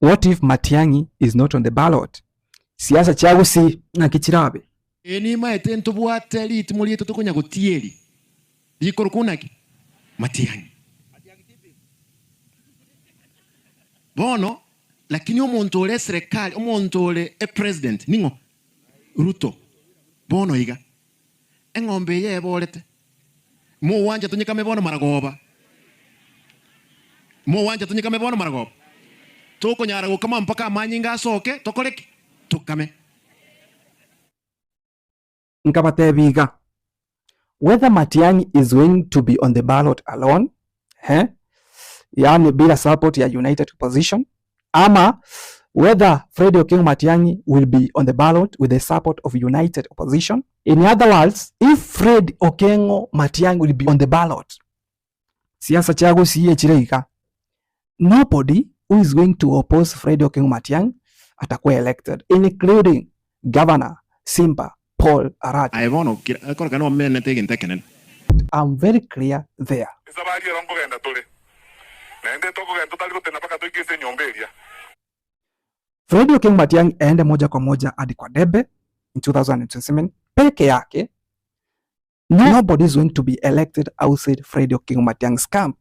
What if Matiang'i is not on the ballot? Siasa chagu si na kichirabe. Eni maete ntobwate liti mulieto tokonya gutieri. Yikorukunaki Matiang'i. Bono lakini omuntu ole serikali, omuntu ole president ningo Ruto. Bono iga. Engombe ye bolete. Mo wanja tunyika mebono maragoba. Mo wanja tunyika mebono maragoba. Toko nyara gukama mpaka amanyinga asoke tokoleki tukame. Nkabatebiga. Whether Matiang'i is going to be on the ballot alone, yani bila support ya United Opposition, ama whether Fred Okengo Matiang'i will be on the ballot with the support of United Opposition. In other words, if Fred Okengo Matiang'i will be on the ballot, siasa chago siye chireika, nobody who is going to oppose Fred Okengo Matiang'i atakuwa elected, including Governor Simba Paul Arati. I'm very clear there. Fred Okengo Matiang'i aende moja kwa moja hadi kwa debe in 2027 peke yake. Nobody is going to be elected outside Fred Okengo Matiang'i's camp.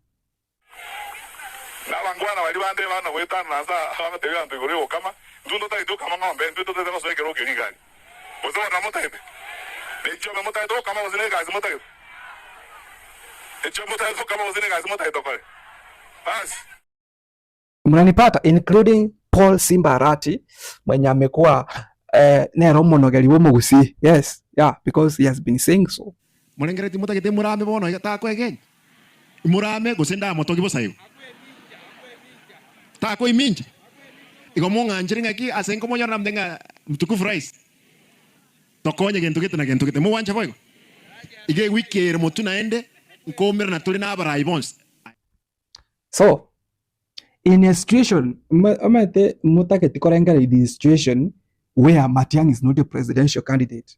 Mnanipata, including Paul Simba Arati mwenye amekuwa nero monogeli wo mugusi. Yes, yeah, because he has been saying so. Mulengereti mutagite murame bono yata kwege. Murame gusenda motogi bosayo. Ta ko iminje. Iko monga njiringa ki asenko monyo namdenga mtukufu rais. Tokonye gentu kete mu wanja boyo. Ige wiki remotu naende nkomera na tuli na abara ibons. So in a situation, in this situation where Matiang'i is not a presidential candidate.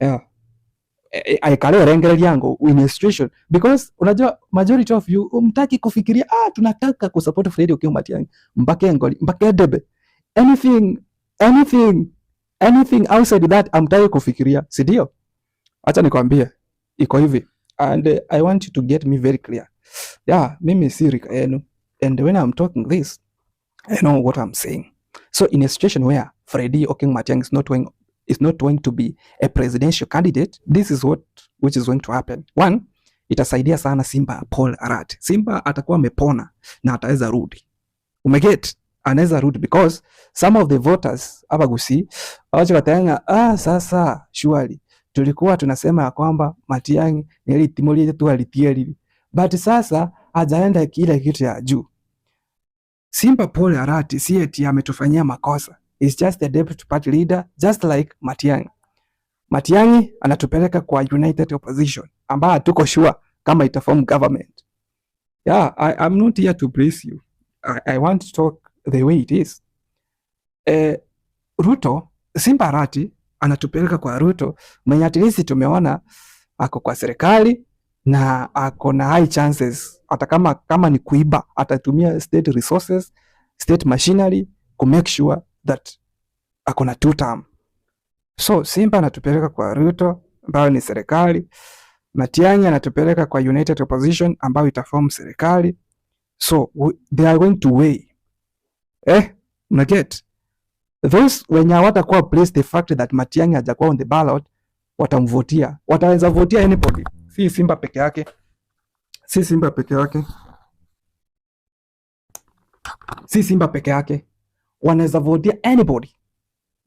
Yeah. I kale rengele yango in a situation because unajua majority of you mtaki kufikiria tunataka kusupport Fred Okengo Matiang'i mpaka ngoli mpaka debe anything outside that amtaki kufikiria, si ndio? Acha nikwambie iko hivi, and I want you to get me very clear. Yeah, mimi si rika yenu, and when I'm talking this I know what I'm saying. So in a situation where Fred Okengo Matiang'i is not going to be a presidential candidate, this is which is going to happen. One, itasaidia sana Simba Paul Arati. Simba atakuwa amepona na ataweza rudi. Umeget? Anaweza rudi because some of the voters abagusi wacha watanga sasa surely tulikuwa tunasema ya kwamba Matiang'i ni timoli yetu alitieli, but sasa hajaenda kile kitu ya juu. Simba Paul Arati si eti ametufanyia makosa. Is just a deputy party leader, just like Matiang'i. Matiang'i anatupeleka kwa United Opposition ambayo hatuko sure kama itaform government. Yeah, I'm not here to praise you. I want to talk the way it is. Ruto, Simba Arati anatupeleka kwa Ruto mwenye at least tumeona ako kwa serikali na ako na high chances, hata kama ni kuiba atatumia state resources, state machinery to make sure that akona 2 term. So Simba anatupeleka kwa Ruto ambayo ni serikali, Matiang'i anatupeleka kwa United Opposition ambayo itaform serikali. So they are going to weigh. Unaget? Those wenye watakuwa place the fact that Matiang'i hajakuwa on the ballot watamvotia. Wataweza votia anybody. Si Simba peke yake. Si Simba peke yake. Wanaweza votia anybody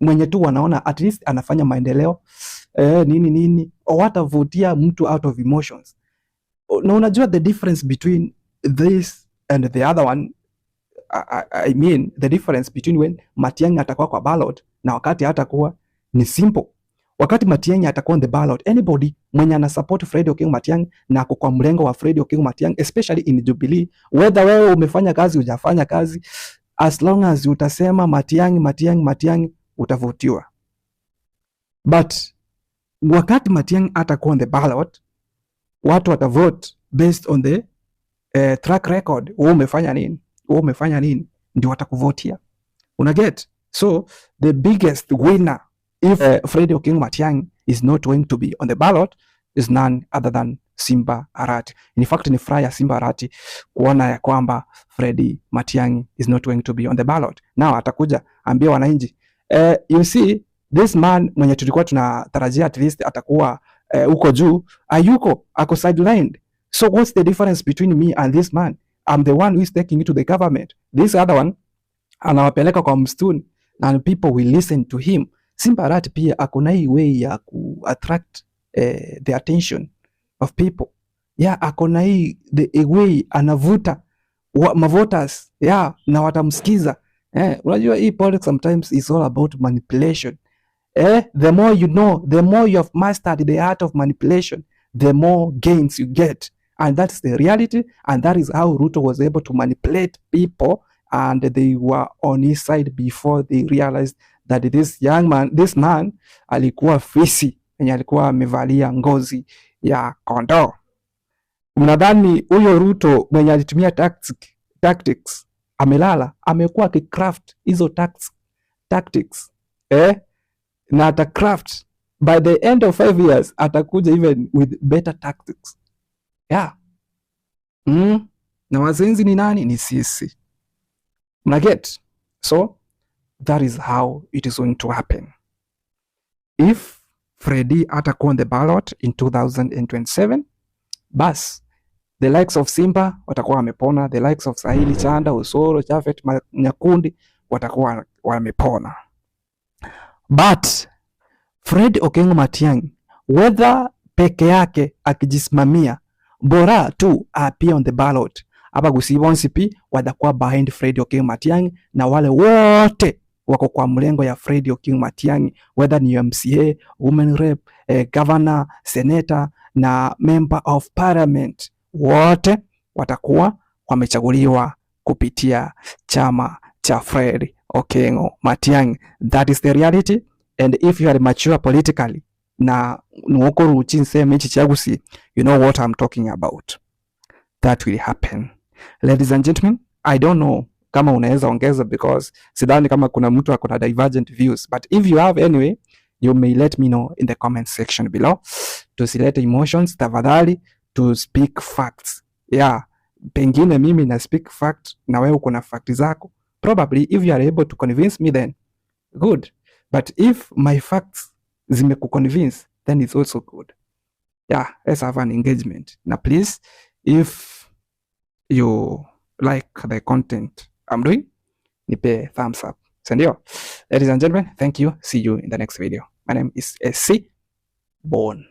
mwenye tu wanaona at least anafanya maendeleo nini watavotia mtu out of emotions. Na unajua the difference between this and the other one, I mean the difference between when Matiang'i atakuwa kwa ballot na wakati hatakuwa ni simple. wakati Matiang'i atakuwa on the ballot, anybody mwenye ana support Fred Okengo Matiang'i na ako kwa mlengo wa Fred Okengo Matiang'i, especially in Jubilee, whether wewe umefanya kazi hujafanya kazi, as long as utasema Matiang'i utavutiwa. But wakati Matiang'i atakuwa on the ballot, watu watavote based on the track record. Wewe umefanya nini, ndio watakuvotia. Una get? So the biggest winner if Fred Okengo Matiang'i is not going to be on the ballot is none other than Simba Arati. In fact, ni furaha ya Simba Arati kuona ya kwamba Fred Matiang'i is not going to be on the ballot. Now atakuja ambia wananchi, you see this man mwenye tulikuwa tunatarajia at least atakuwa uko juu, ayuko, ako sidelined. So what's the difference between me and this man? I'm the one who is taking it to the government. This other one anawapeleka kwa msituni and people will listen to him. Simba Arati pia akona hii way ya ku attract the attention of people. Yeah, akona hii the way anavuta mavoters, yeah, na watamsikiza. Unajua hii politics sometimes is all about manipulation. The more you know, the more you have mastered the art of manipulation, the more gains you get. And that's the reality, and that is how Ruto was able to manipulate people, and they were on his side before they realized that this man alikuwa fisi, yenye alikuwa amevalia ngozi ya kondoo. Mnadhani huyo Ruto mwenye alitumia tactics amelala? Amekuwa akicraft hizo tactics na atacraft. By the end of 5 years atakuja even with better tactics. Yeah. Na wazenzi ni nani? Ni sisi. Mnaget? So that is how it is going to happen. If Freddy atakuwa on the ballot in 2027, bas the likes of Simba watakuwa wamepona, the likes of Sahili Chanda, Osoro, Chafet Nyakundi watakuwa wamepona. But Fred Okengo Matiang'i, whether peke yake akijisimamia, bora tu appear on the ballot, aba Gusii watakuwa behind Fred Okengo Matiang'i, na wale wote wako kwa mlengo ya Fred Okengo Matiang'i, whether ni MCA, women rep, governor, senator na member of parliament, wote watakuwa wamechaguliwa kupitia chama cha Fred Okengo Matiang'i. That is the reality. And if you are mature politically na nuoko ruchi nseme ichi chagusi, you know what I'm talking about. That will happen. Ladies and gentlemen, I don't know kama unaweza ongeza, because sidhani kama kuna mtu akona divergent views, but if you have anyway, you may let me know in the comment section below. Tusilete emotions tafadhali, to speak facts. Yeah, pengine mimi na speak fact na wewe uko na fact zako. Probably if you are able to convince me, then good. But if my facts zimekuconvince, then it's also good. Yeah, let's have an engagement. Now please, if you like the content I'm doing, nipe thumbs up. Sendio. Ladies and gentlemen, thank you. See you in the next video. My name is SC Born.